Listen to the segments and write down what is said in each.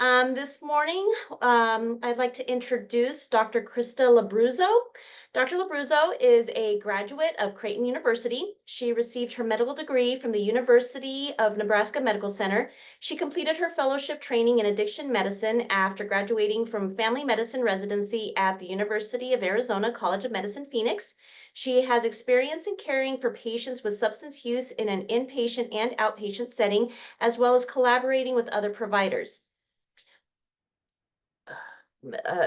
This morning, I'd like to introduce Dr. Krista LaBruzzo. Dr. LaBruzzo is a graduate of Creighton University. She received her medical degree from the University of Nebraska Medical Center. She completed her fellowship training in addiction medicine after graduating from family medicine residency at the University of Arizona College of Medicine, Phoenix. She has experience in caring for patients with substance use in an inpatient and outpatient setting, as well as collaborating with other providers. uh,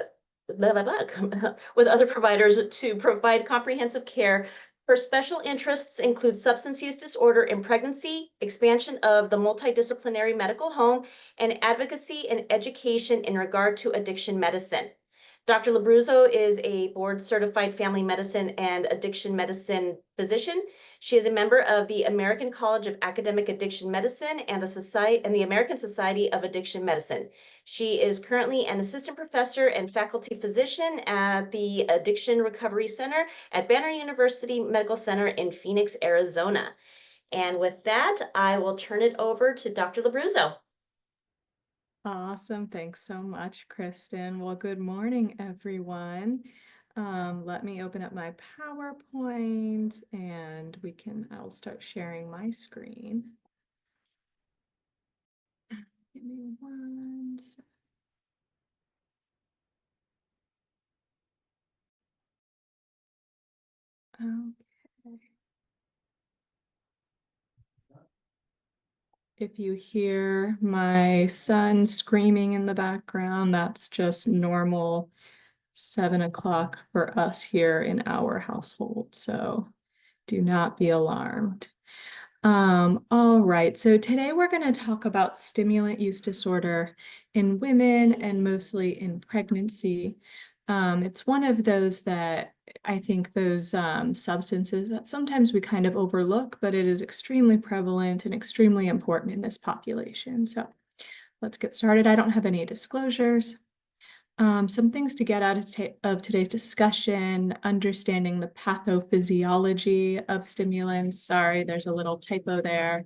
with other providers to provide comprehensive care. Her special interests include substance use disorder in pregnancy, expansion of the multidisciplinary medical home, and advocacy and education in regard to addiction medicine. Dr. LaBruzzo is a board-certified family medicine and addiction medicine physician. She is a member of the American College of Academic Addiction Medicine and the American Society of Addiction Medicine. She is currently an assistant professor and faculty physician at the Addiction Recovery Center at Banner University Medical Center in Phoenix, Arizona. And with that, I will turn it over to Dr. LaBruzzo. Awesome. Thanks so much, Kristen. Well, good morning, everyone. Let me open up my PowerPoint and I'll start sharing my screen. Give me one second. Okay. If you hear my son screaming in the background, that's just normal 7 o'clock for us here in our household. So do not be alarmed. All right, so today we're going to talk about stimulant use disorder in women and mostly in pregnancy. It's one of those that I think those substances that sometimes we kind of overlook, but it is extremely prevalent and extremely important in this population. So let's get started. I don't have any disclosures. Some things to get out of today's discussion: understanding the pathophysiology of stimulants. Sorry, there's a little typo there.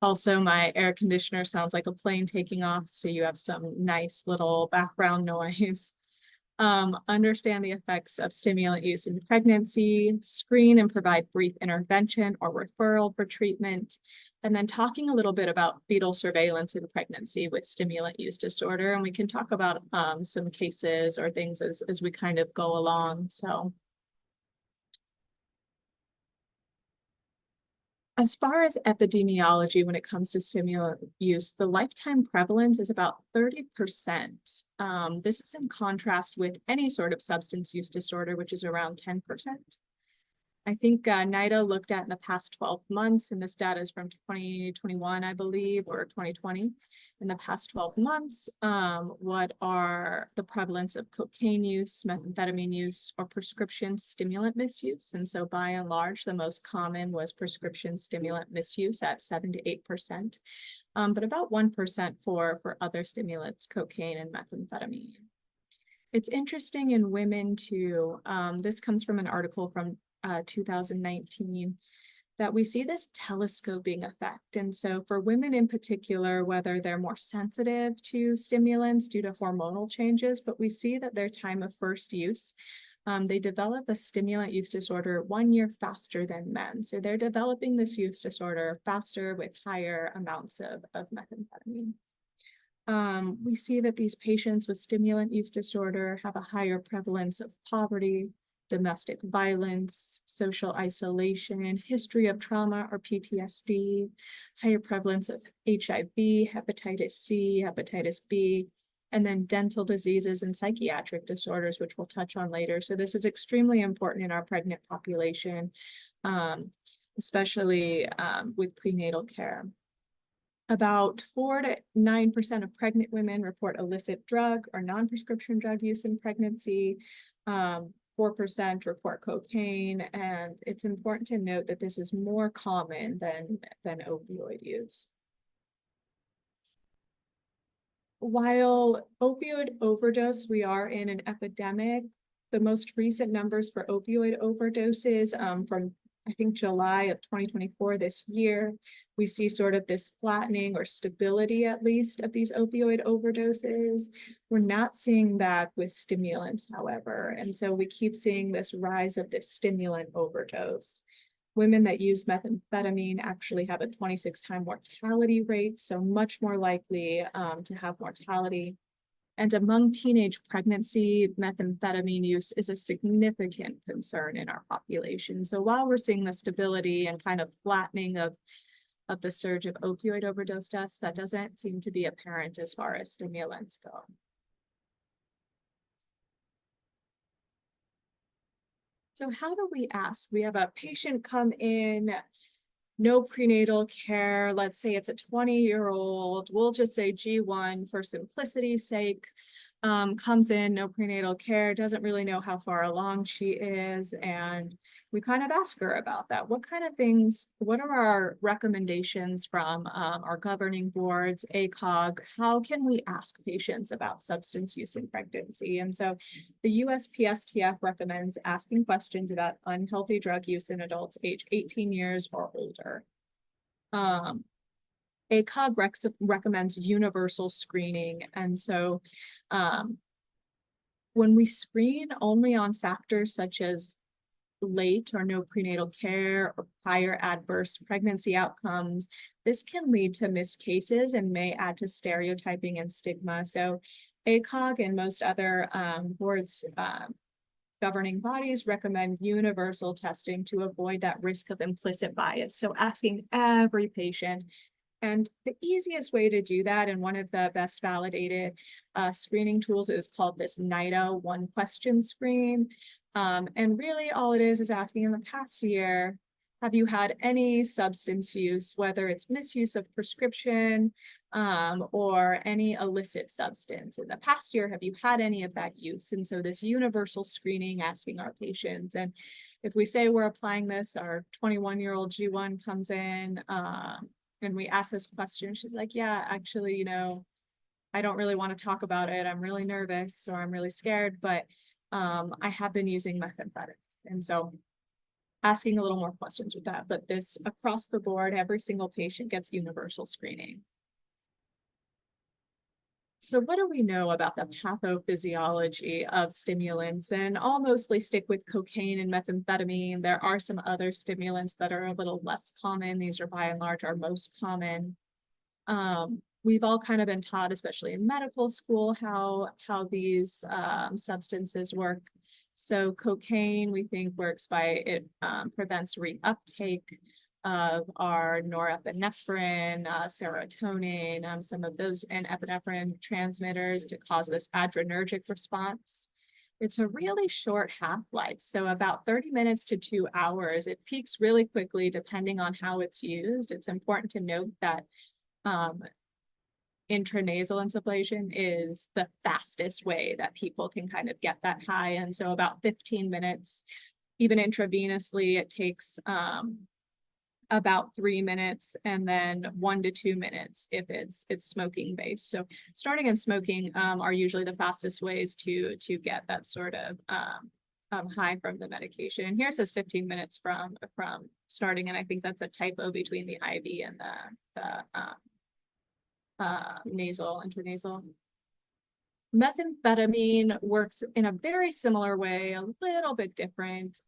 Also, my air conditioner sounds like a plane taking off, so you have some nice little background noise. Understand the effects of stimulant use in pregnancy, screen and provide brief intervention or referral for treatment, and then talking a little bit about fetal surveillance in pregnancy with stimulant use disorder. And we can talk about some cases or things as we kind of go along. So as far as epidemiology, when it comes to stimulant use, the lifetime prevalence is about 30%. This is in contrast with any sort of substance use disorder, which is around 10%. I think NIDA looked at in the past 12 months, and this data is from 2021, I believe, or 2020. In the past 12 months, what are the prevalence of cocaine use, methamphetamine use, or prescription stimulant misuse? And so by and large, the most common was prescription stimulant misuse at 7 to 8%, but about 1% for other stimulants, cocaine and methamphetamine. It's interesting in women too. This comes from an article from 2019, that we see this telescoping effect. And so for women in particular, whether they're more sensitive to stimulants due to hormonal changes, but we see that their time of first use, they develop a stimulant use disorder 1 year faster than men. So they're developing this use disorder faster with higher amounts of methamphetamine. We see that these patients with stimulant use disorder have a higher prevalence of poverty, domestic violence, social isolation, history of trauma or PTSD, higher prevalence of HIV, hepatitis C, hepatitis B, and then dental diseases and psychiatric disorders, which we'll touch on later. So this is extremely important in our pregnant population, especially with prenatal care. About 4 to 9% of pregnant women report illicit drug or non-prescription drug use in pregnancy. 4% report cocaine, and it's important to note that this is more common than opioid use. While opioid overdose, we are in an epidemic. The most recent numbers for opioid overdoses from I think July of 2024, this year, we see sort of this flattening or stability at least of these opioid overdoses. We're not seeing that with stimulants, however, and so we keep seeing this rise of this stimulant overdose. Women that use methamphetamine actually have a 26-time mortality rate, so much more likely to have mortality. And among teenage pregnancy, methamphetamine use is a significant concern in our population. So while we're seeing the stability and kind of flattening of the surge of opioid overdose deaths, that doesn't seem to be apparent as far as stimulants go. So how do we ask? We have a patient come in, no prenatal care. Let's say it's a 20-year-old. We'll just say G1 for simplicity's sake. Comes in, no prenatal care, doesn't really know how far along she is. And we kind of ask her about that. What kind of things, what are our recommendations from our governing boards, ACOG? How can we ask patients about substance use in pregnancy? And so the USPSTF recommends asking questions about unhealthy drug use in adults age 18 years or older. ACOG recommends universal screening. And so when we screen only on factors such as late or no prenatal care or prior adverse pregnancy outcomes, this can lead to missed cases and may add to stereotyping and stigma. So ACOG and most other boards, governing bodies recommend universal testing to avoid that risk of implicit bias. So asking every patient. And the easiest way to do that, and one of the best validated screening tools, is called this NIDA one question screen. And really all it is asking, in the past year, have you had any substance use, whether it's misuse of prescription or any illicit substance? In the past year, have you had any of that use? And so this universal screening, asking our patients. And if we say we're applying this, our 21-year-old G1 comes in, and we ask this question, she's like, yeah, actually, you know, I don't really want to talk about it. I'm really nervous or I'm really scared, but I have been using methamphetamine. And so asking a little more questions with that, but this across the board, every single patient gets universal screening. So what do we know about the pathophysiology of stimulants? And I'll mostly stick with cocaine and methamphetamine. There are some other stimulants that are a little less common. These are by and large our most common. We've all kind of been taught, especially in medical school, how these substances work. So cocaine, we think, works by it prevents reuptake of our norepinephrine, serotonin, some of those, and epinephrine transmitters to cause this adrenergic response. It's a really short half-life, so about 30 minutes to 2 hours. It peaks really quickly depending on how it's used. It's important to note that intranasal insufflation is the fastest way that people can kind of get that high. And so about 15 minutes, even intravenously, it takes about 3 minutes, and then 1 to 2 minutes if it's smoking based. So starting and smoking are usually the fastest ways to get that sort of high from the medication. And here it says 15 minutes from starting, and I think that's a typo between the IV and the nasal, intranasal. Methamphetamine works in a very similar way, a little bit different.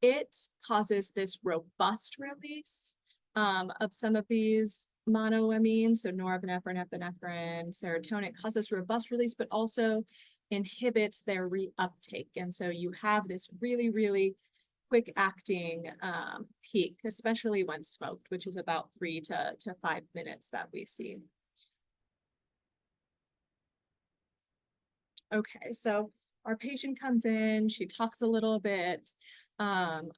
It causes this robust release of some of these monoamines, so norepinephrine, epinephrine, serotonin. It causes robust release, but also inhibits their reuptake. And so you have this really, really quick acting peak, especially when smoked, which is about 3 to 5 minutes that we see. Okay, so our patient comes in, she talks a little bit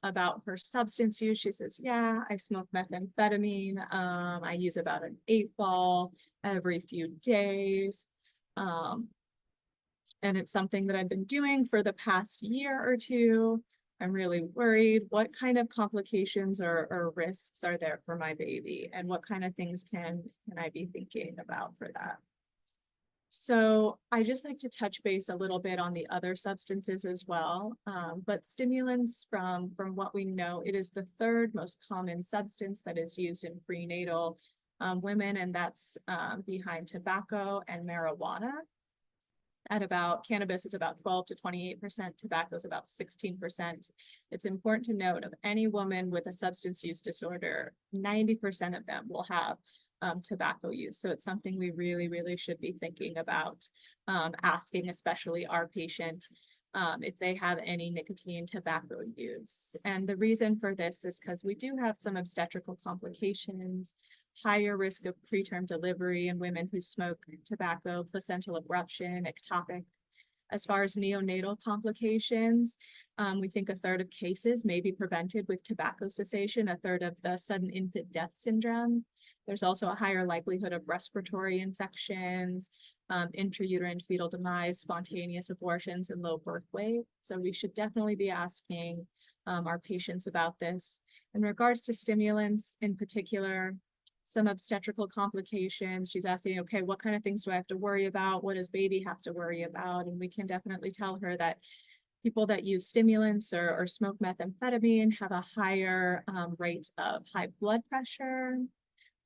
about her substance use. She says, yeah, I smoke methamphetamine. I use about an 8-ball every few days. And it's something that I've been doing for the past year or two. I'm really worried. What kind of complications or risks are there for my baby? And what kind of things can I be thinking about for that? So I just like to touch base a little bit on the other substances as well. But stimulants, from what we know, it is the third most common substance that is used in prenatal women, and that's behind tobacco and marijuana. Cannabis is about 12 to 28%, tobacco is about 16%. It's important to note of any woman with a substance use disorder, 90% of them will have tobacco use. So it's something we really, really should be thinking about, asking, especially our patient, if they have any nicotine tobacco use. And the reason for this is because we do have some obstetrical complications, higher risk of preterm delivery in women who smoke tobacco, placental abruption, ectopic. As far as neonatal complications, we think a third of cases may be prevented with tobacco cessation, a third of the sudden infant death syndrome. There's also a higher likelihood of respiratory infections, intrauterine fetal demise, spontaneous abortions, and low birth weight. So we should definitely be asking our patients about this. In regards to stimulants in particular, some obstetrical complications, she's asking, okay, what kind of things do I have to worry about? What does baby have to worry about? And we can definitely tell her that people that use stimulants or smoke methamphetamine have a higher rate of high blood pressure,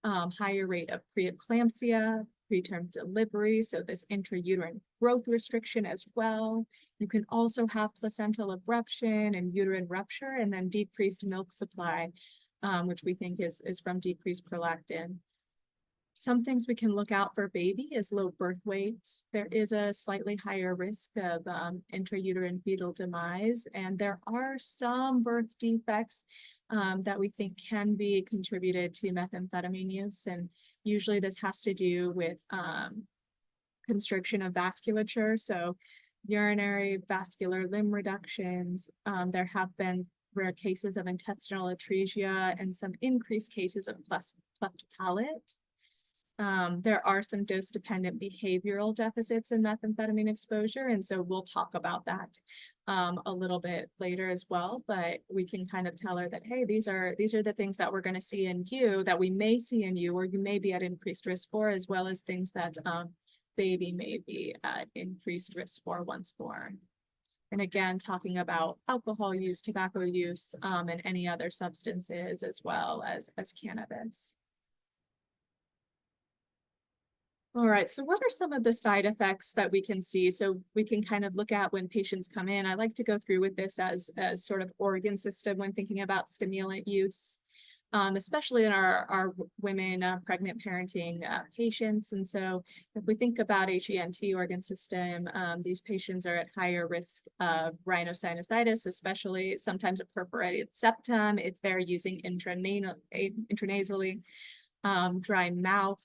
higher rate of preeclampsia, preterm delivery, so this intrauterine growth restriction as well. You can also have placental abruption and uterine rupture, and then decreased milk supply, which we think is from decreased prolactin. Some things we can look out for baby is low birth weights. There is a slightly higher risk of intrauterine fetal demise, and there are some birth defects that we think can be contributed to methamphetamine use. And usually this has to do with constriction of vasculature. So urinary vascular limb reductions. There have been rare cases of intestinal atresia and some increased cases of cleft palate. There are some dose-dependent behavioral deficits in methamphetamine exposure, and so we'll talk about that a little bit later as well. But we can kind of tell her that, hey, these are the things that we're going to see in you, that we may see in you, or you may be at increased risk for, as well as things that baby may be at increased risk for once born. And again, talking about alcohol use, tobacco use, and any other substances as well as cannabis. All right, so what are some of the side effects that we can see? So we can kind of look at when patients come in. I like to go through with this as sort of organ system when thinking about stimulant use, especially in our women pregnant parenting patients. And so if we think about HENT organ system, these patients are at higher risk of rhinosinusitis, especially sometimes a perforated septum if they're using intranasally, dry mouth,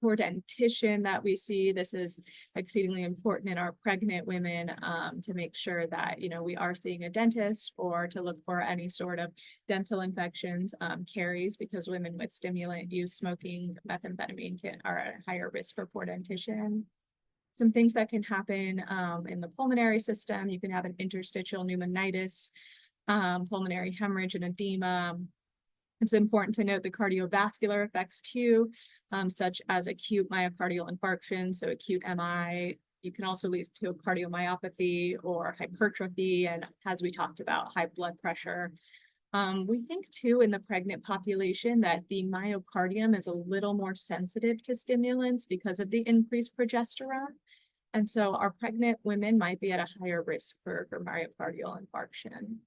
poor dentition that we see. This is exceedingly important in our pregnant women to make sure that, you know, we are seeing a dentist, or to look for any sort of dental infections, caries, because women with stimulant use, smoking, methamphetamine are at higher risk for poor dentition. Some things that can happen in the pulmonary system, you can have an interstitial pneumonitis, pulmonary hemorrhage and edema. It's important to note the cardiovascular effects too, such as acute myocardial infarction, so acute MI. You can also lead to a cardiomyopathy or hypertrophy, and as we talked about, high blood pressure. We think too in the pregnant population that the myocardium is a little more sensitive to stimulants because of the increased progesterone. And so our pregnant women might be at a higher risk for myocardial infarction.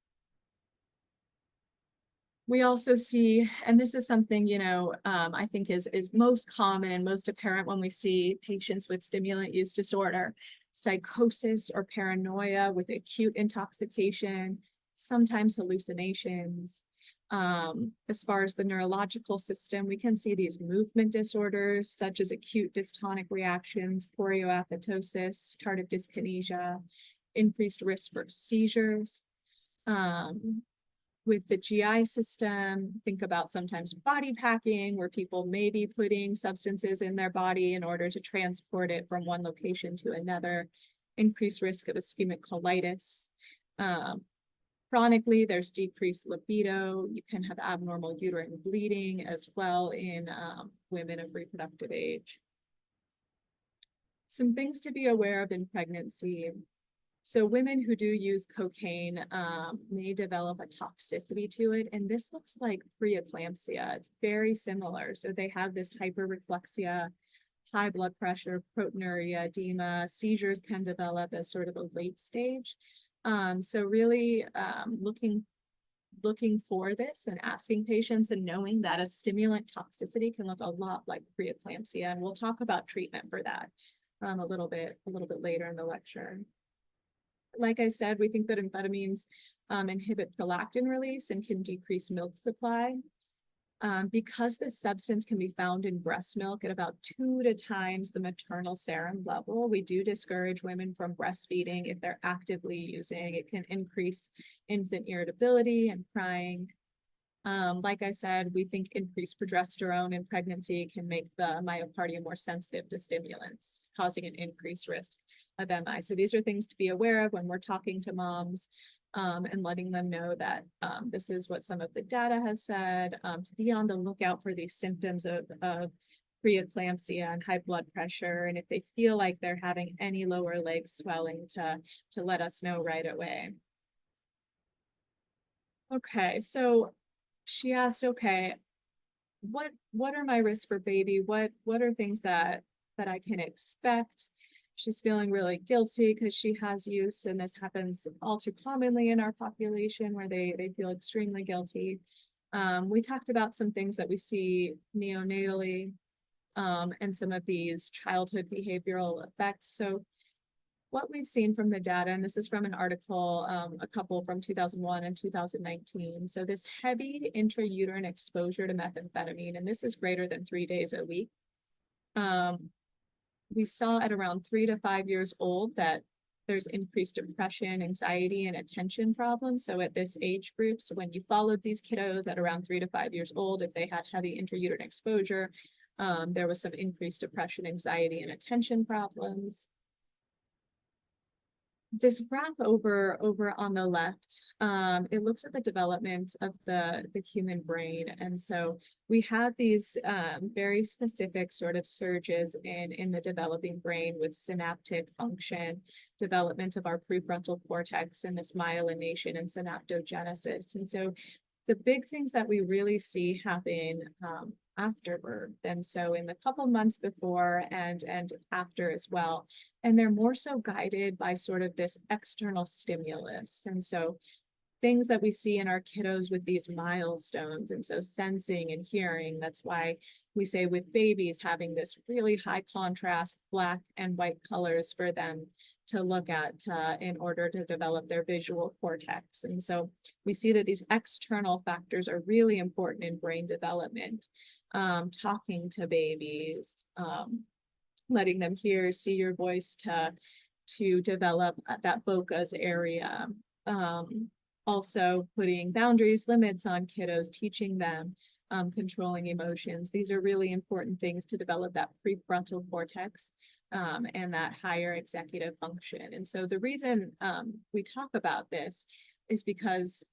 We also see, and this is something, you know, I think is most common and most apparent when we see patients with stimulant use disorder, psychosis or paranoia with acute intoxication, sometimes hallucinations. As far as the neurological system, we can see these movement disorders such as acute dystonic reactions, chorioathetosis, tardive dyskinesia, increased risk for seizures. With the GI system, think about sometimes body packing, where people may be putting substances in their body in order to transport it from one location to another. Increased risk of ischemic colitis. Chronically, there's decreased libido. You can have abnormal uterine bleeding as well in women of reproductive age. Some things to be aware of in pregnancy. So women who do use cocaine may develop a toxicity to it, and this looks like preeclampsia. It's very similar. So they have this hyperreflexia, high blood pressure, proteinuria, edema, seizures can develop as sort of a late stage. So really looking for this and asking patients and knowing that a stimulant toxicity can look a lot like preeclampsia, and we'll talk about treatment for that a little bit later in the lecture. Like I said, we think that amphetamines inhibit prolactin release and can decrease milk supply. Because this substance can be found in breast milk at about 2 times the maternal serum level, we do discourage women from breastfeeding if they're actively using. It can increase infant irritability and crying. Like I said, we think increased progesterone in pregnancy can make the myocardium more sensitive to stimulants, causing an increased risk of MI. So these are things to be aware of when we're talking to moms and letting them know that this is what some of the data has said, to be on the lookout for these symptoms of preeclampsia and high blood pressure. And if they feel like they're having any lower leg swelling, to let us know right away. Okay, so she asked, okay, what are my risks for baby? What are things that I can expect? She's feeling really guilty because she has use, and this happens all too commonly in our population where they feel extremely guilty. We talked about some things that we see neonatally and some of these childhood behavioral effects. So what we've seen from the data, and this is from an article, a couple from 2001 and 2019. So this heavy intrauterine exposure to methamphetamine, and this is greater than 3 days a week. We saw at around 3 to 5 years old that there's increased depression, anxiety, and attention problems. So at this age group, so when you followed these kiddos at around 3 to 5 years old, if they had heavy intrauterine exposure, there was some increased depression, anxiety, and attention problems. This graph over on the left, it looks at the development of the human brain. And so we have these very specific sort of surges in the developing brain with synaptic function, development of our prefrontal cortex, and this myelination and synaptogenesis. And so the big things that we really see happen after birth, and so in the couple months before and after as well, and they're more so guided by sort of this external stimulus. And so things that we see in our kiddos with these milestones, and so sensing and hearing. That's why we say with babies having this really high contrast black and white colors for them to look at in order to develop their visual cortex. And so we see that these external factors are really important in brain development. Talking to babies, letting them hear, see your voice to develop that Broca's area. Also putting boundaries, limits on kiddos, teaching them controlling emotions. These are really important things to develop that prefrontal cortex and that higher executive function. And so the reason we talk about this is because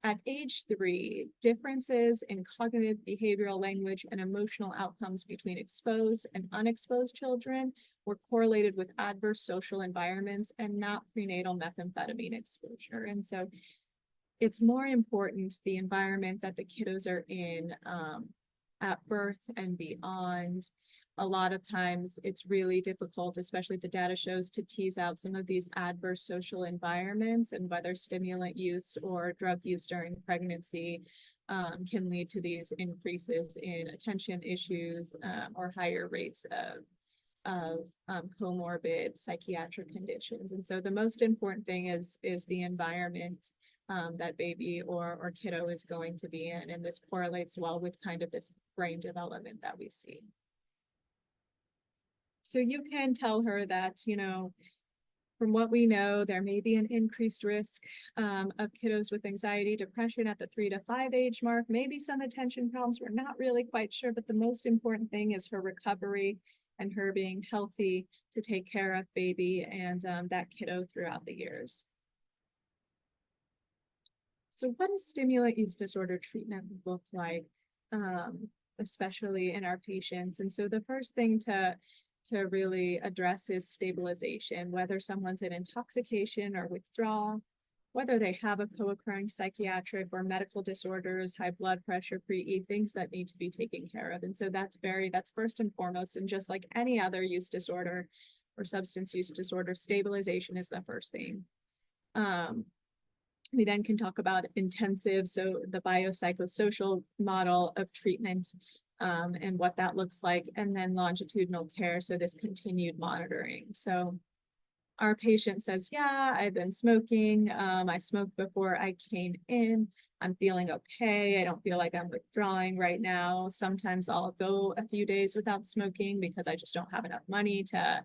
at age 3, differences in cognitive, behavioral, language, and emotional outcomes between exposed and unexposed children were correlated with adverse social environments and not prenatal methamphetamine exposure. And so it's more important the environment that the kiddos are in at birth and beyond. A lot of times it's really difficult, especially the data shows, to tease out some of these adverse social environments, and whether stimulant use or drug use during pregnancy can lead to these increases in attention issues or higher rates of comorbid psychiatric conditions. And so the most important thing is the environment that baby or kiddo is going to be in. And this correlates well with kind of this brain development that we see. So you can tell her that, you know, from what we know, there may be an increased risk of kiddos with anxiety, depression at the 3 to 5 age mark, maybe some attention problems. We're not really quite sure, but the most important thing is her recovery and her being healthy to take care of baby and that kiddo throughout the years. So what does stimulant use disorder treatment look like, especially in our patients? And so the first thing to to really address is stabilization, whether someone's in intoxication or withdrawal, whether they have a co-occurring psychiatric or medical disorders, high blood pressure, pre-E, things that need to be taken care of. And so that's first and foremost. And just like any other use disorder or substance use disorder, stabilization is the first thing. We then can talk about intensive, so the biopsychosocial model of treatment and what that looks like, and then longitudinal care, so this continued monitoring. So our patient says, yeah, I've been smoking. I smoked before I came in. I'm feeling okay. I don't feel like I'm withdrawing right now. Sometimes I'll go a few days without smoking because I just don't have enough money to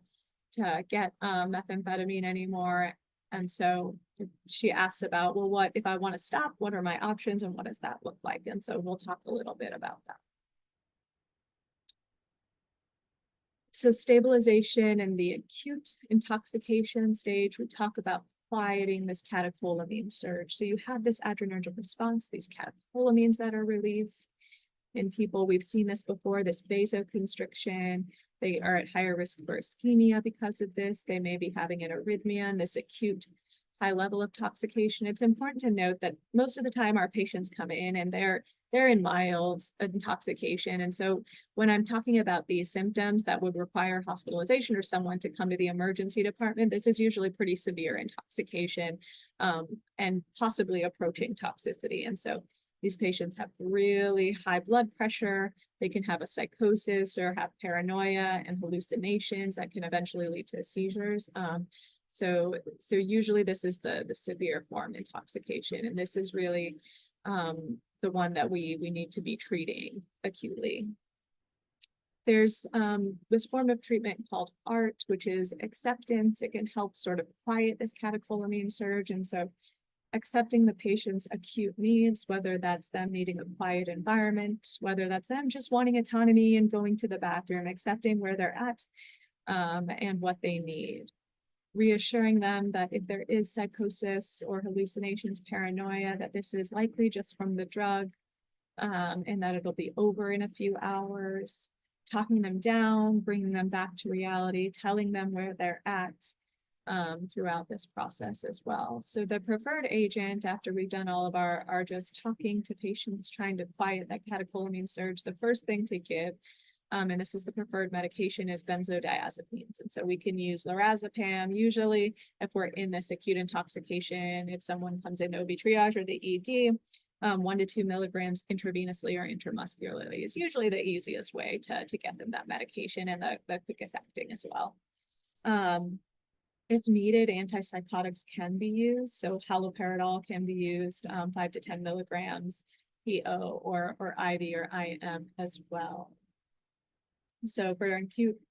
get methamphetamine anymore. And so she asks about, well, what if I want to stop? What are my options and what does that look like? And so we'll talk a little bit about that. So stabilization and the acute intoxication stage, we talk about quieting this catecholamine surge. So you have this adrenergic response, these catecholamines that are released. In people, we've seen this before, this vasoconstriction. They are at higher risk for ischemia because of this. They may be having an arrhythmia and this acute high level of intoxication. It's important to note that most of the time our patients come in and they're in mild intoxication. And so when I'm talking about these symptoms that would require hospitalization or someone to come to the emergency department, this is usually pretty severe intoxication and possibly approaching toxicity. And so these patients have really high blood pressure. They can have a psychosis or have paranoia and hallucinations that can eventually lead to seizures. So usually this is the severe form intoxication, and this is really the one that we need to be treating acutely. There's this form of treatment called ART, which is acceptance. It can help sort of quiet this catecholamine surge. And so accepting the patient's acute needs, whether that's them needing a quiet environment, whether that's them just wanting autonomy and going to the bathroom, accepting where they're at and what they need. Reassuring them that if there is psychosis or hallucinations, paranoia, that this is likely just from the drug and that it'll be over in a few hours. Talking them down, bringing them back to reality, telling them where they're at throughout this process as well. So the preferred agent, after we've done all of our just talking to patients, trying to quiet that catecholamine surge, the first thing to give, and this is the preferred medication, is benzodiazepines. And so we can use lorazepam. Usually if we're in this acute intoxication, if someone comes in OB triage or the ED, 1 to 2 milligrams intravenously or intramuscularly is usually the easiest way to get them that medication and the quickest acting as well. If needed, antipsychotics can be used. So haloperidol can be used, 5 to 10 milligrams PO or IV or IM as well. So for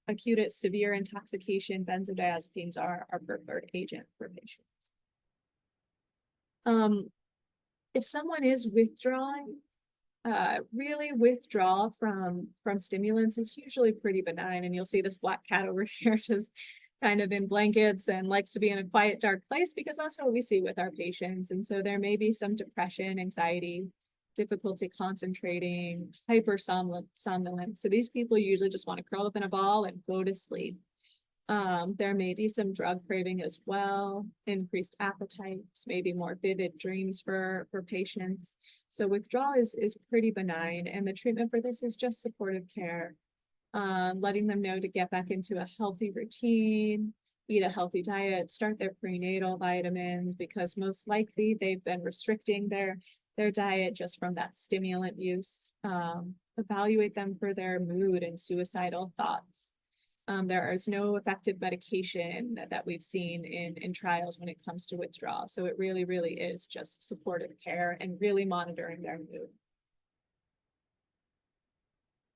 acute severe intoxication, benzodiazepines are our preferred agent for patients. If someone is withdrawing, really withdrawal from stimulants is usually pretty benign. And you'll see this black cat over here just kind of in blankets and likes to be in a quiet, dark place, because that's what we see with our patients. And so there may be some depression, anxiety, difficulty concentrating, hypersomnolence. So these people usually just want to curl up in a ball and go to sleep. There may be some drug craving as well, increased appetites, maybe more vivid dreams for patients. So withdrawal is pretty benign, and the treatment for this is just supportive care, letting them know to get back into a healthy routine, eat a healthy diet, start their prenatal vitamins, because most likely they've been restricting their diet just from that stimulant use. Evaluate them for their mood and suicidal thoughts. There is no effective medication that we've seen in trials when it comes to withdrawal. So it really, really is just supportive care and really monitoring their mood.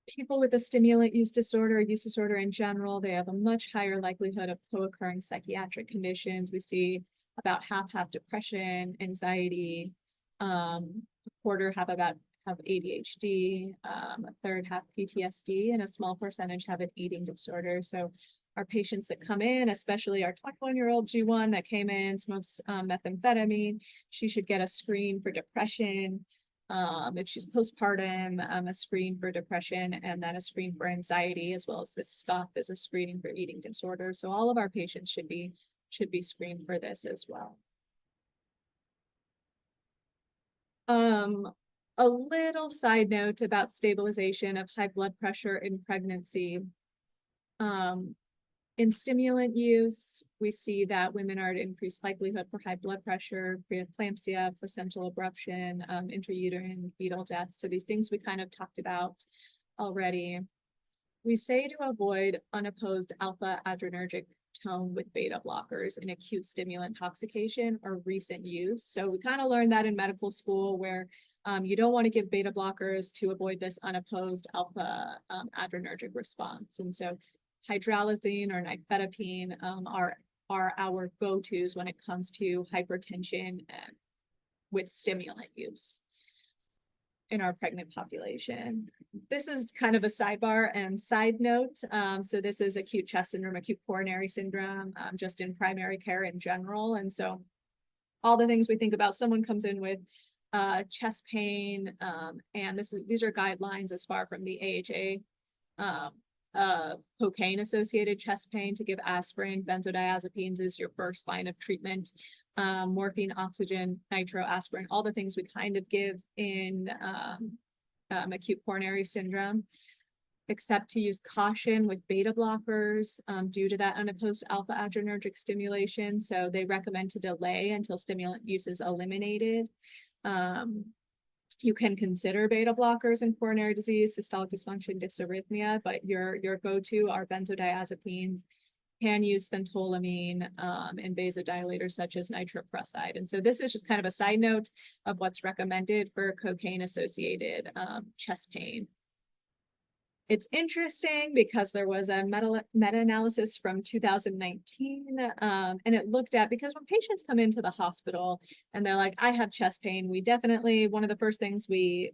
People with a stimulant use disorder in general, they have a much higher likelihood of co-occurring psychiatric conditions. We see about half have depression, anxiety, a quarter have ADHD, a third have PTSD, and a small percentage have an eating disorder. So our patients that come in, especially our 21-year-old G1 that came in, smokes methamphetamine, she should get a screen for depression. if she's postpartum, a screen for depression, and then a screen for anxiety, as well as this SCOFF is a screening for eating disorders. So all of our patients should be screened for this as well. A little side note about stabilization of high blood pressure in pregnancy. In stimulant use, we see that women are at increased likelihood for high blood pressure, preeclampsia, placental abruption, intrauterine fetal death. So these things we kind of talked about already. We say to avoid unopposed alpha adrenergic tone with beta blockers in acute stimulant intoxication or recent use. So we kind of learned that in medical school, where you don't want to give beta blockers to avoid this unopposed alpha adrenergic response. And so hydralazine or nifedipine are our go-tos when it comes to hypertension with stimulant use in our pregnant population. This is kind of a sidebar and side note. So this is acute chest syndrome, acute coronary syndrome, just in primary care in general. And so all the things we think about, someone comes in with chest pain, and these are guidelines as far from the AHA, cocaine associated chest pain, to give aspirin. Benzodiazepines is your first line of treatment. Morphine, oxygen, nitro, aspirin, all the things we kind of give in acute coronary syndrome, except to use caution with beta blockers due to that unopposed alpha adrenergic stimulation. So they recommend to delay until stimulant use is eliminated. You can consider beta blockers in coronary disease, systolic dysfunction, dysarrhythmia, but your go-to are benzodiazepines, can use phentolamine, and vasodilators such as nitroprusside. And so this is just kind of a side note of what's recommended for cocaine-associated chest pain. It's interesting because there was a meta-analysis from 2019, and it looked at, because when patients come into the hospital and they're like, I have chest pain, we definitely, one of the first things we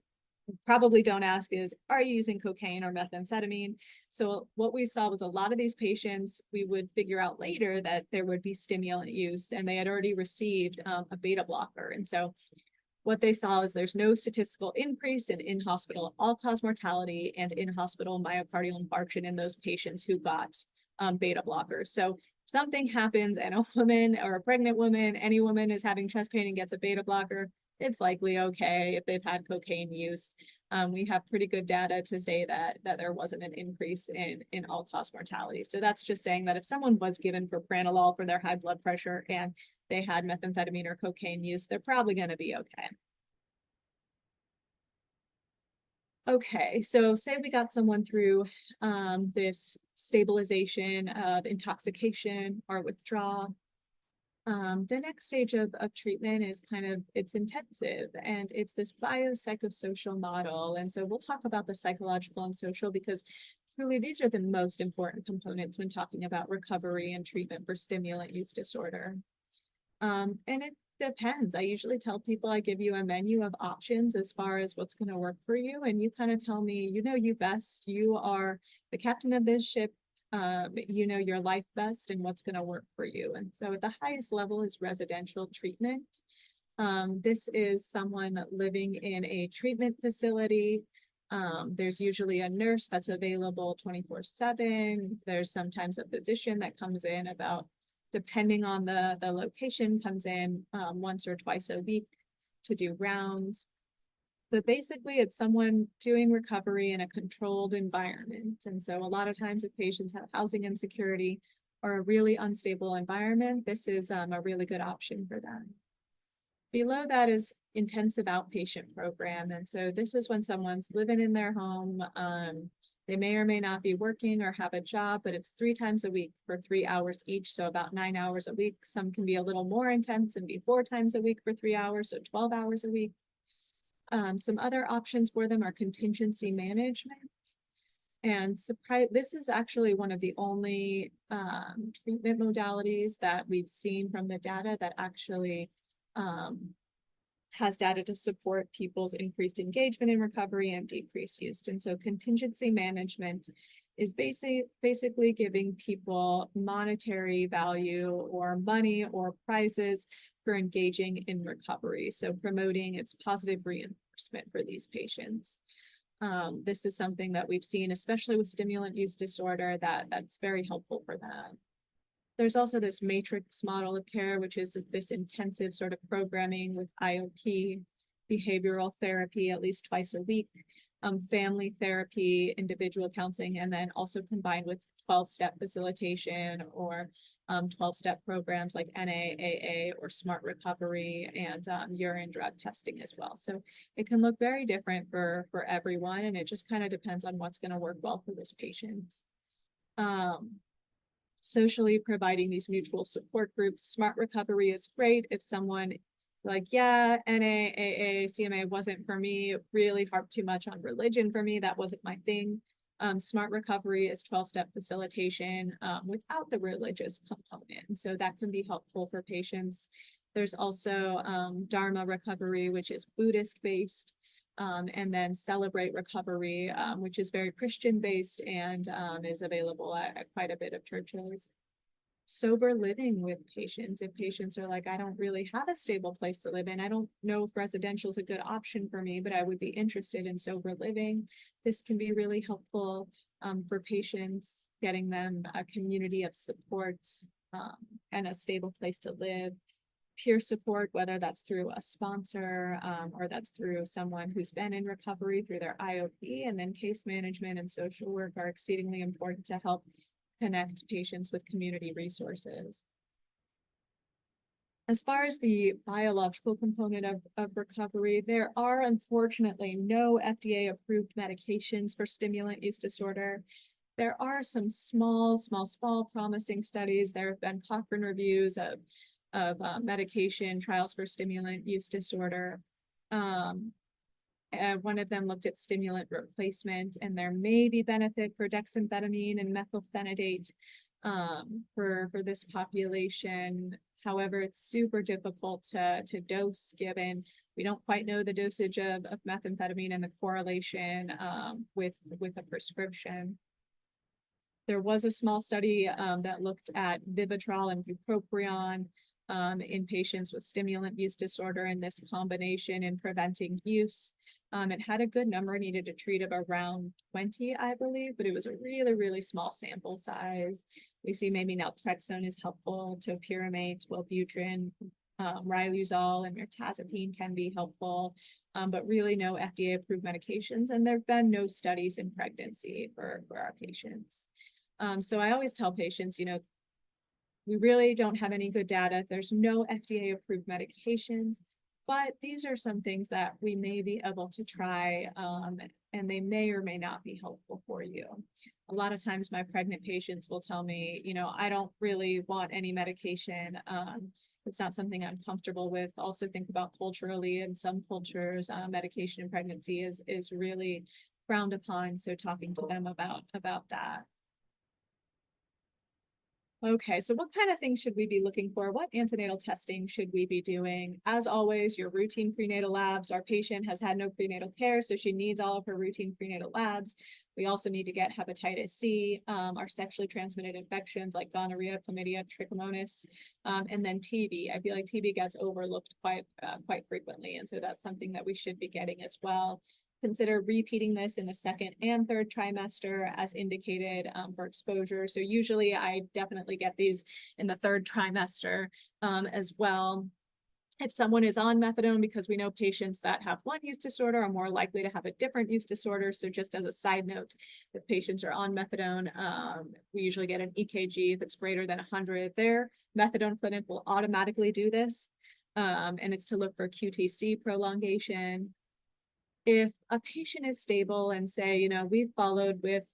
probably don't ask is, are you using cocaine or methamphetamine? So what we saw was a lot of these patients, we would figure out later that there would be stimulant use, and they had already received a beta blocker. And so what they saw is there's no statistical increase in in-hospital all-cause mortality and in-hospital myocardial infarction in those patients who got beta blockers. So something happens and a woman or a pregnant woman, any woman is having chest pain and gets a beta blocker, it's likely okay if they've had cocaine use. We have pretty good data to say that there wasn't an increase in all-cause mortality. So that's just saying that if someone was given propranolol for their high blood pressure and they had methamphetamine or cocaine use, they're probably going to be okay. Okay, so say we got someone through this stabilization of intoxication or withdrawal. The next stage of treatment is it's intensive, and it's this biopsychosocial model. And so we'll talk about the psychological and social, because truly these are the most important components when talking about recovery and treatment for stimulant use disorder. And it depends. I usually tell people, I give you a menu of options as far as what's going to work for you. And you kind of tell me, you know, you best, you are the captain of this ship. You know your life best and what's going to work for you. And so at the highest level is residential treatment. This is someone living in a treatment facility. There's usually a nurse that's available 24/7. There's sometimes a physician that comes in about, depending on the location, comes in once or twice a week to do rounds. But basically, it's someone doing recovery in a controlled environment. And so a lot of times if patients have housing insecurity or a really unstable environment, this is a really good option for them. Below that is intensive outpatient program. And so this is when someone's living in their home. They may or may not be working or have a job, but it's 3 times a week for 3 hours each. So about 9 hours a week. Some can be a little more intense and be 4 times a week for 3 hours. So 12 hours a week. Some other options for them are contingency management. And this is actually one of the only treatment modalities that we've seen from the data that actually has data to support people's increased engagement in recovery and decreased use. And so contingency management is basically giving people monetary value or money or prizes for engaging in recovery. So promoting its positive reimbursement for these patients. This is something that we've seen, especially with stimulant use disorder, that's very helpful for them. There's also this matrix model of care, which is this intensive sort of programming with IOP, behavioral therapy at least twice a week, family therapy, individual counseling, and then also combined with 12-step facilitation or 12-step programs like NAAA or Smart Recovery and urine drug testing as well. So it can look very different for everyone, and it just kind of depends on what's going to work well for this patient. Socially providing these mutual support groups. Smart Recovery is great if someone like, yeah, NAAA, CMA wasn't for me, it really harped too much on religion for me, that wasn't my thing. Smart Recovery is 12-step facilitation without the religious component. And so that can be helpful for patients. There's also Dharma Recovery, which is Buddhist-based, and then Celebrate Recovery, which is very Christian-based and is available at quite a bit of churches. Sober living with patients. If patients are like, I don't really have a stable place to live in, I don't know if residential is a good option for me, but I would be interested in sober living. This can be really helpful for patients, getting them a community of support and a stable place to live. Peer support, whether that's through a sponsor or that's through someone who's been in recovery through their IOP, and then case management and social work are exceedingly important to help connect patients with community resources. As far as the biological component of recovery, there are unfortunately no FDA-approved medications for stimulant use disorder. There are some small promising studies. There have been Cochrane reviews of medication trials for stimulant use disorder. And one of them looked at stimulant replacement, and there may be benefit for dexamphetamine and methylphenidate for this population. However, it's super difficult to dose, given we don't quite know the dosage of methamphetamine and the correlation with a prescription. There was a small study that looked at Vivitrol and bupropion in patients with stimulant use disorder, and this combination in preventing use. It had a good number needed to treat of around 20, I believe, but it was a really small sample size. We see maybe naltrexone is helpful, topiramate, Wellbutrin, riluzole, and mirtazapine can be helpful, but really no FDA-approved medications, and there have been no studies in pregnancy for our patients. So I always tell patients, you know, we really don't have any good data. There's no FDA-approved medications, but these are some things that we may be able to try, and they may or may not be helpful for you. A lot of times my pregnant patients will tell me, you know, I don't really want any medication. It's not something I'm comfortable with. Also think about culturally, in some cultures, medication in pregnancy is really frowned upon. So talking to them about that. Okay, so what kind of things should we be looking for? What antenatal testing should we be doing? As always, your routine prenatal labs. Our patient has had no prenatal care, so she needs all of her routine prenatal labs. We also need to get hepatitis C, our sexually transmitted infections like gonorrhea, chlamydia, trichomonas, and then TB. I feel like TB gets overlooked quite frequently, and so that's something that we should be getting as well. Consider repeating this in the second and third trimester as indicated for exposure. So usually I definitely get these in the third trimester as well. If someone is on methadone, because we know patients that have one use disorder are more likely to have a different use disorder. So just as a side note, if patients are on methadone, we usually get an EKG. If it's greater than 100, their methadone clinic will automatically do this. And it's to look for QTC prolongation. If a patient is stable and say, you know, we've followed with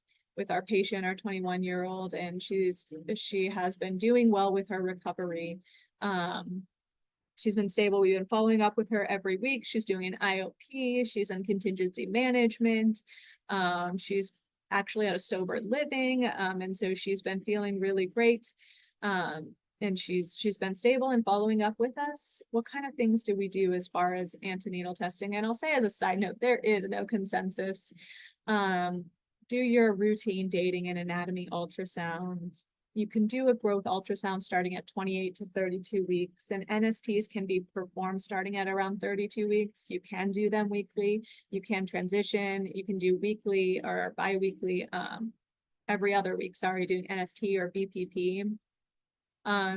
our patient, our 21-year-old, and she has been doing well with her recovery. She's been stable. We've been following up with her every week. She's doing an IOP. She's on contingency management. She's actually at a sober living. And so she's been feeling really great. And she's been stable and following up with us. What kind of things do we do as far as antenatal testing? And I'll say as a side note, there is no consensus. Do your routine dating and anatomy ultrasound. You can do a growth ultrasound starting at 28 to 32 weeks, and NSTs can be performed starting at around 32 weeks. You can do them weekly. You can transition. You can do weekly or bi-weekly, every other week, sorry, doing NST or BPP.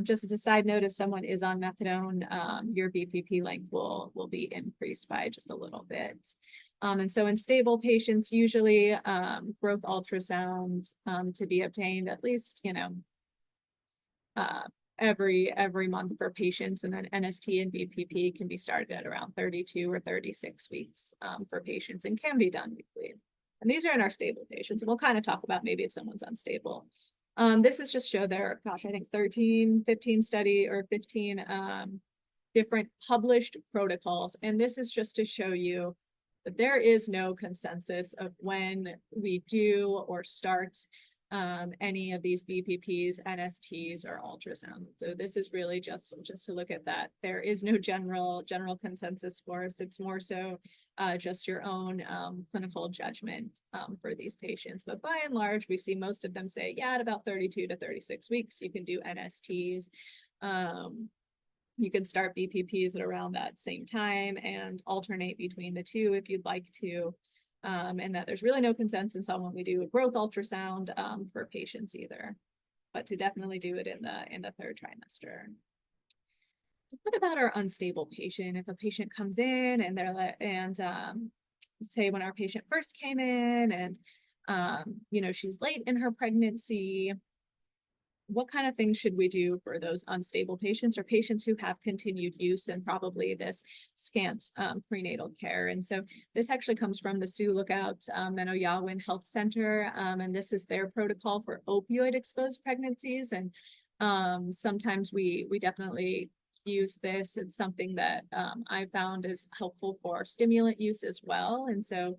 Just as a side note, if someone is on methadone, your BPP length will be increased by just a little bit. And so in stable patients, usually growth ultrasound to be obtained at least, every month for patients, and then NST and BPP can be started at around 32 or 36 weeks for patients and can be done weekly. And these are in our stable patients, and we'll kind of talk about maybe if someone's unstable. This is just show there, gosh, I think 15 different published protocols. And this is just to show you that there is no consensus of when we do or start any of these BPPs, NSTs, or ultrasounds. So this is really just to look at that. There is no general consensus for us. It's more so just your own clinical judgment for these patients. But by and large, we see most of them say, yeah, at about 32 to 36 weeks, you can do NSTs. You can start BPPs at around that same time and alternate between the two if you'd like to. And that there's really no consensus on when we do a growth ultrasound for patients either, but to definitely do it in the third trimester. What about our unstable patient? If a patient comes in and they're say when our patient first came in and she's late in her pregnancy, what kind of things should we do for those unstable patients or patients who have continued use and probably this scant prenatal care? And so this actually comes from the Sioux Lookout Menoyawin Health Center, and this is their protocol for opioid exposed pregnancies. And sometimes we definitely use this. It's something that I found is helpful for stimulant use as well. And so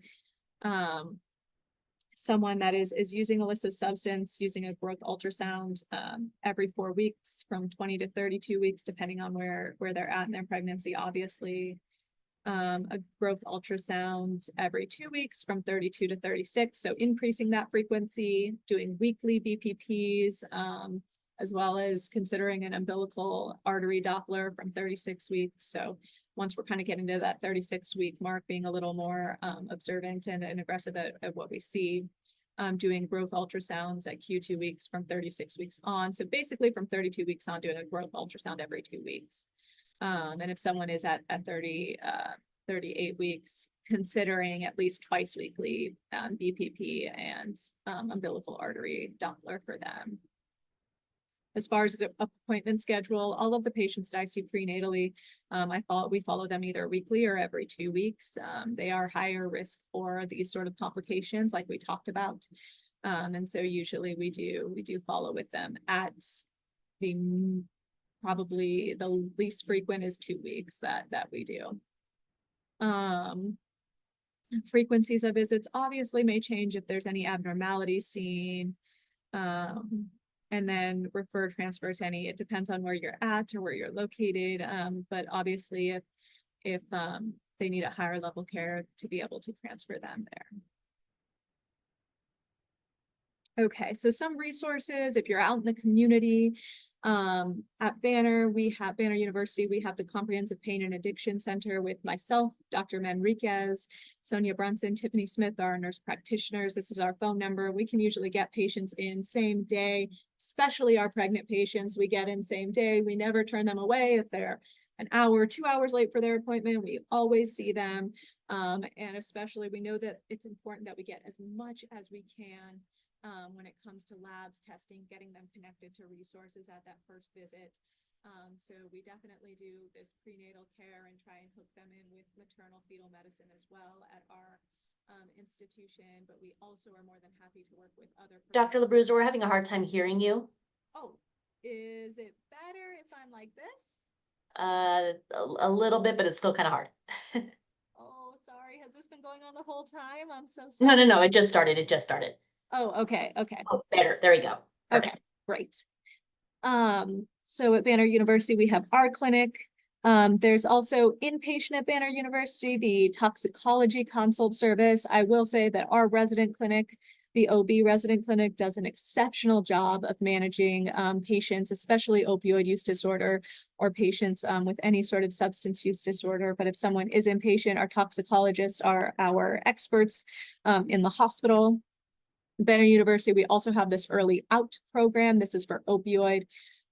someone that is using illicit substance, using a growth ultrasound every 4 weeks from 20 to 32 weeks, depending on where they're at in their pregnancy, obviously. A growth ultrasound every 2 weeks from 32 to 36. So increasing that frequency, doing weekly BPPs, as well as considering an umbilical artery Doppler from 36 weeks. So once we're kind of getting to that 36-week mark, being a little more observant and aggressive at what we see, doing growth ultrasounds at Q2 weeks from 36 weeks on. So basically from 32 weeks on, doing a growth ultrasound every 2 weeks. And if someone is at 38 weeks, considering at least twice weekly BPP and umbilical artery Doppler for them. As far as the appointment schedule, all of the patients that I see prenatally, we follow them either weekly or every 2 weeks. They are higher risk for these sort of complications like we talked about. And so usually we do follow with them at probably the least frequent is 2 weeks that we do. Frequencies of visits obviously may change if there's any abnormalities seen. And then refer transfer to any, it depends on where you're at or where you're located. But obviously if they need a higher level care, to be able to transfer them there. Okay, so some resources, if you're out in the community, at Banner University, we have the Comprehensive Pain and Addiction Center with myself, Dr. Manriquez, Sonia Brunson, Tiffany Smith, our nurse practitioners. This is our phone number. We can usually get patients in same day, especially our pregnant patients. We get in same day. We never turn them away if they're an hour, 2 hours late for their appointment. We always see them. And especially we know that it's important that we get as much as we can when it comes to labs, testing, getting them connected to resources at that first visit. So we definitely do this prenatal care and try and hook them in with maternal fetal medicine as well at our institution, but we also are more than happy to work with other. Dr. LaBruzzo, we're having a hard time hearing you. Oh, is it better if I'm like this? A little bit, but it's still kind of hard. Oh, sorry. Has this been going on the whole time? I'm so sorry. No, it just started. Oh, okay. Oh, better. There we go. Perfect. Okay, great. So at Banner University, we have our clinic. There's also inpatient at Banner University, the toxicology consult service. I will say that our resident clinic The OB resident clinic does an exceptional job of managing patients, especially opioid use disorder or patients with any sort of substance use disorder. But if someone is inpatient, our toxicologists are our experts in the hospital. Banner University, we also have this early out program. This is for opioid,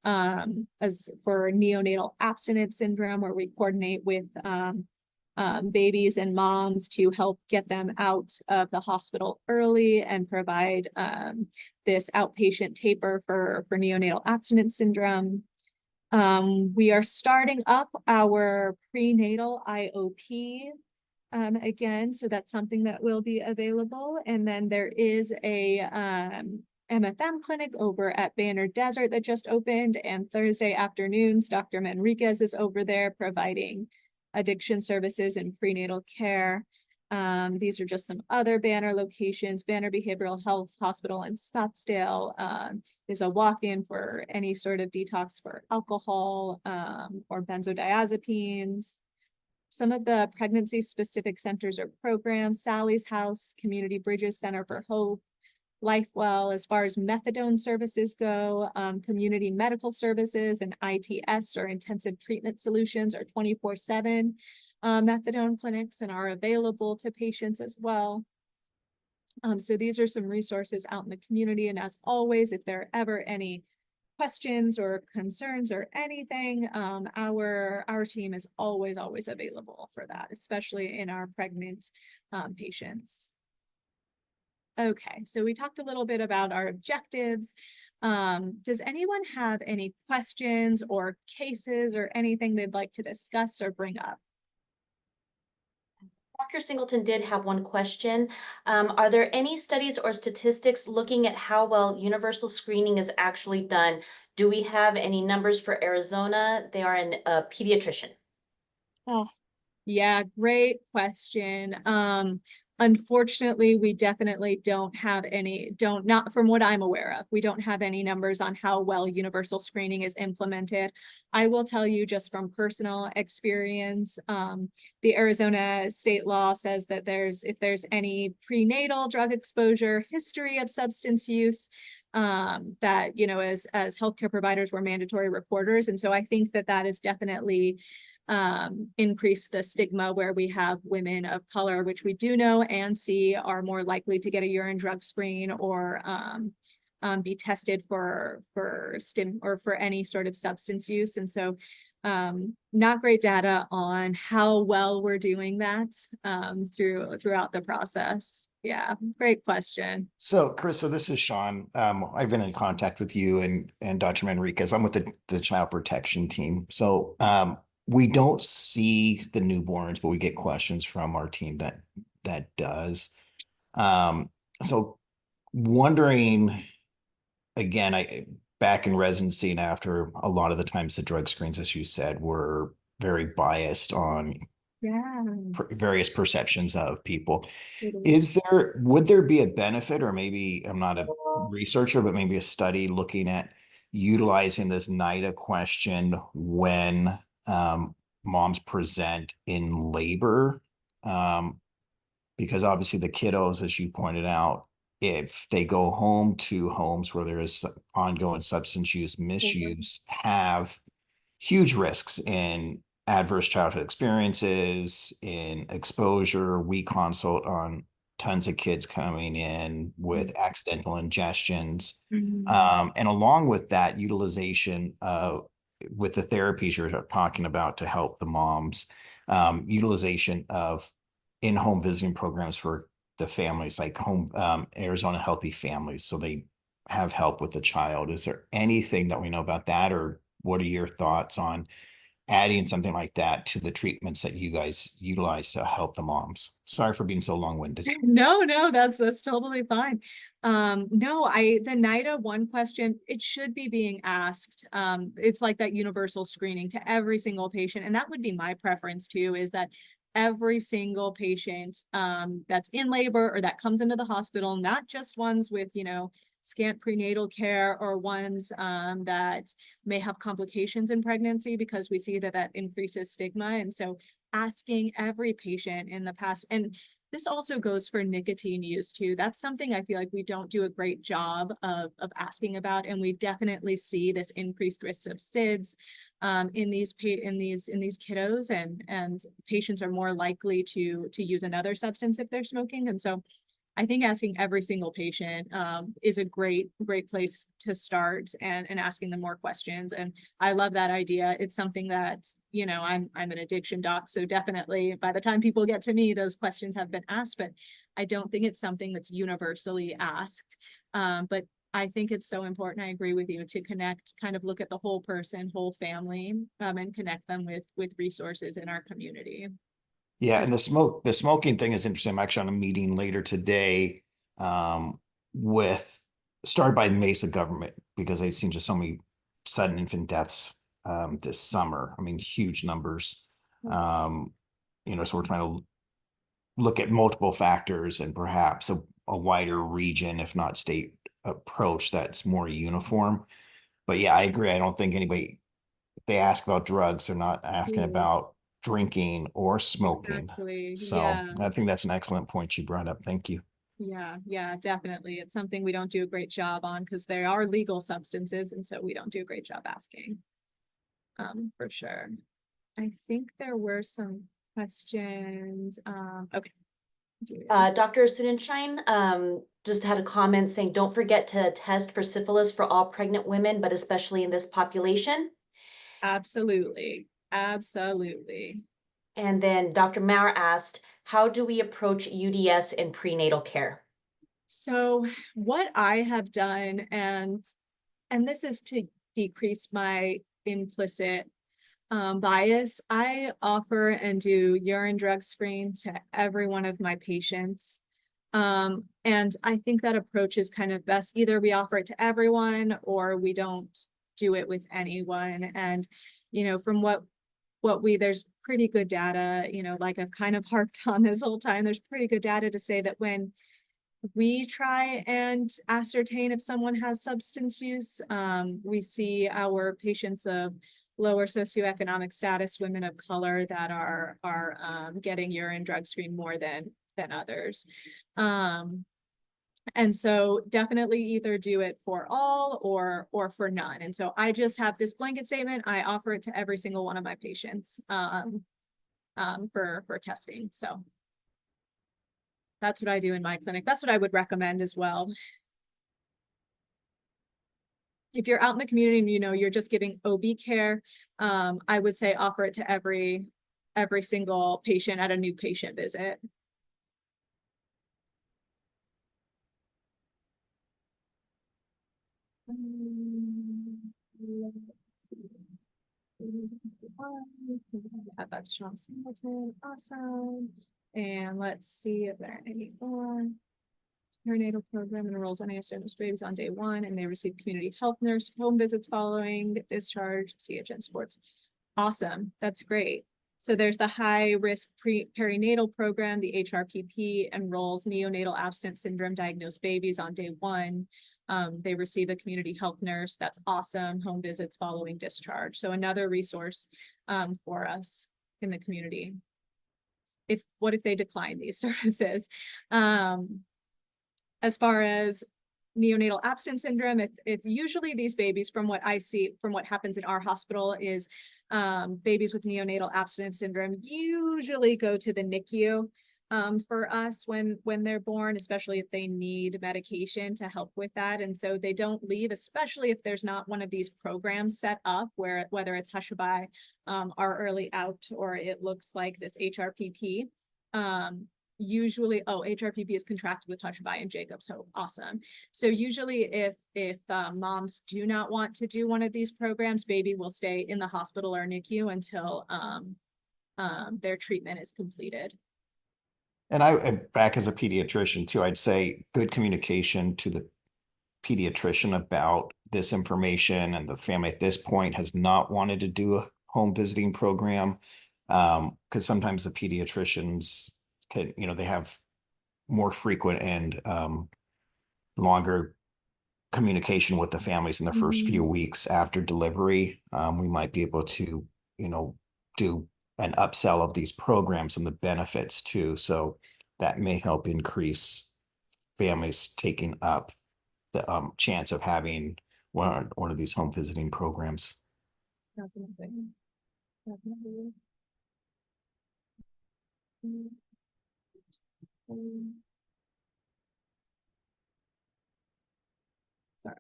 as for neonatal abstinence syndrome, where we coordinate with babies and moms to help get them out of the hospital early and provide this outpatient taper for neonatal abstinence syndrome. We are starting up our prenatal IOP again, so that's something that will be available. And then there is a MFM clinic over at Banner Desert that just opened, and Thursday afternoons, Dr. Manriquez is over there providing addiction services and prenatal care. These are just some other Banner locations. Banner Behavioral Health Hospital in Scottsdale is a walk-in for any sort of detox for alcohol or benzodiazepines. Some of the pregnancy-specific centers or programs: Sally's House, Community Bridges Center for Hope, LifeWell. As far as methadone services go, community medical services and ITS, or intensive treatment solutions, are 24/7 methadone clinics and are available to patients as well. So these are some resources out in the community. And as always, if there are ever any questions or concerns or anything, our team is always available for that, especially in our pregnant patients. Okay, so we talked a little bit about our objectives. Does anyone have any questions or cases or anything they'd like to discuss or bring up? Dr. Singleton did have one question. Are there any studies or statistics looking at how well universal screening is actually done? Do we have any numbers for Arizona? They are a pediatrician. Oh, yeah, great question. Unfortunately, we definitely don't have any, not from what I'm aware of, we don't have any numbers on how well universal screening is implemented. I will tell you just from personal experience, the Arizona state law says that if there's any prenatal drug exposure, history of substance use, that, you know, as healthcare providers, we're mandatory reporters. And so I think that is definitely increase the stigma, where we have women of color, which we do know and see are more likely to get a urine drug screen or be tested for any sort of substance use. And so not great data on how well we're doing that throughout the process. Yeah, great question. So, Krista, this is Sean. I've been in contact with you and Dr. Manriquez. I'm with the child protection team. So we don't see the newborns, but we get questions from our team that does. So wondering, again, back in residency and after, a lot of the times the drug screens, as you said, were very biased on various perceptions of people. Would there be a benefit, or maybe I'm not a researcher, but maybe a study looking at utilizing this NIDA question when moms present in labor? Because obviously the kiddos, as you pointed out, if they go home to homes where there is ongoing substance use, misuse, have huge risks in adverse childhood experiences, in exposure. We consult on tons of kids coming in with accidental ingestions. And along with that, utilization with the therapies you're talking about to help the moms, utilization of in-home visiting programs for the families, like Arizona Healthy Families, so they have help with the child. Is there anything that we know about that, or what are your thoughts on adding something like that to the treatments that you guys utilize to help the moms? Sorry for being so long-winded. No, that's totally fine. No, the NIDA one question, it should be being asked. It's like that universal screening to every single patient. And that would be my preference too, is that every single patient that's in labor or that comes into the hospital, not just ones with, you know, scant prenatal care or ones that may have complications in pregnancy, because we see that increases stigma. And so asking every patient in the past, and This also goes for nicotine use too. That's something I feel like we don't do a great job of asking about, and we definitely see this increased risk of SIDS in these kiddos, and patients are more likely to use another substance if they're smoking. And so I think asking every single patient is a great place to start, and asking them more questions. And I love that idea. It's something that, you know, I'm an addiction doc, so definitely by the time people get to me, those questions have been asked, but I don't think it's something that's universally asked. But I think it's so important. I agree with you, to connect, kind of look at the whole person, whole family, and connect them with resources in our community. Yeah, and the smoking thing is interesting. I'm actually on a meeting later today with started by Mesa government, because I've seen just so many sudden infant deaths this summer. I mean, huge numbers. You know, so we're trying to look at multiple factors and perhaps a wider region, if not state approach that's more uniform. But yeah, I agree. I don't think anybody, if they ask about drugs, they're not asking about drinking or smoking. Exactly. So Yeah. I think that's an excellent point you brought up. Thank you. Yeah, definitely. It's something we don't do a great job on, because they are legal substances, and so we don't do a great job asking. For sure. I think there were some questions. Okay. Dr. Sunenshine just had a comment saying, don't forget to test for syphilis for all pregnant women, but especially in this population. Absolutely. Absolutely. And then Dr. Maurer asked, how do we approach UDS in prenatal care? So what I have done, and this is to decrease my implicit bias, I offer and do urine drug screen to every one of my patients. And I think that approach is kind of best. Either we offer it to everyone, or we don't do it with anyone. And, you know, from what there's pretty good data, you know, like I've kind of harped on this whole time, there's pretty good data to say that when we try and ascertain if someone has substance use, we see our patients of lower socioeconomic status, women of color, that are getting urine drug screen more than others. And so definitely either do it for all or for none. And so I just have this blanket statement. I offer it to every single one of my patients for testing. So that's what I do in my clinic. That's what I would recommend as well. If you're out in the community and you know you're just giving OB care, I would say offer it to every single patient at a new patient visit. That's Sean Singleton. Awesome. And let's see if there are any more. Perinatal program enrolls NASMS babies on day 1, and they receive community health nurse home visits following discharge, CHN sports. Awesome. That's great. So there's the high risk perinatal program. The HRPP enrolls neonatal abstinence syndrome diagnosed babies on day 1. They receive a community health nurse. That's awesome. Home visits following discharge. So another resource for us in the community. What if they decline these services? As far as neonatal abstinence syndrome, if usually these babies, from what I see, from what happens in our hospital, is babies with neonatal abstinence syndrome usually go to the NICU for us when they're born, especially if they need medication to help with that. And so they don't leave, especially if there's not one of these programs set up where, whether it's Hushabye, our early out, or it looks like this HRPP. Usually, HRPP is contracted with Hushabye and Jacob's Hope. Awesome. So usually if moms do not want to do one of these programs, baby will stay in the hospital or NICU until their treatment is completed. And I, back as a pediatrician too, I'd say good communication to the pediatrician about this information, and the family at this point has not wanted to do a home visiting program. Because sometimes the pediatricians can, you know, they have more frequent and longer communication with the families in the first few weeks after delivery. We might be able to, you know, do an upsell of these programs and the benefits too. So that may help increase families taking up the chance of having one of these home visiting programs. Definitely. Definitely. Sorry,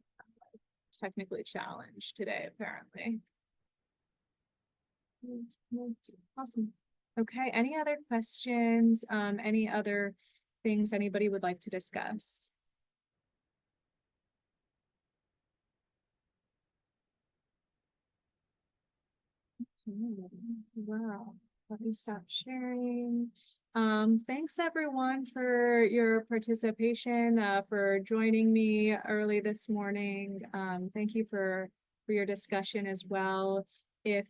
technically challenged today, apparently. Awesome. Okay, any other questions? Any other things anybody would like to discuss? Wow, let me stop sharing. Thanks everyone for your participation, for joining me early this morning. Thank you for your discussion as well. If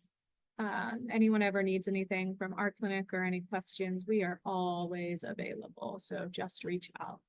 anyone ever needs anything from our clinic or any questions, we are always available, so just reach out.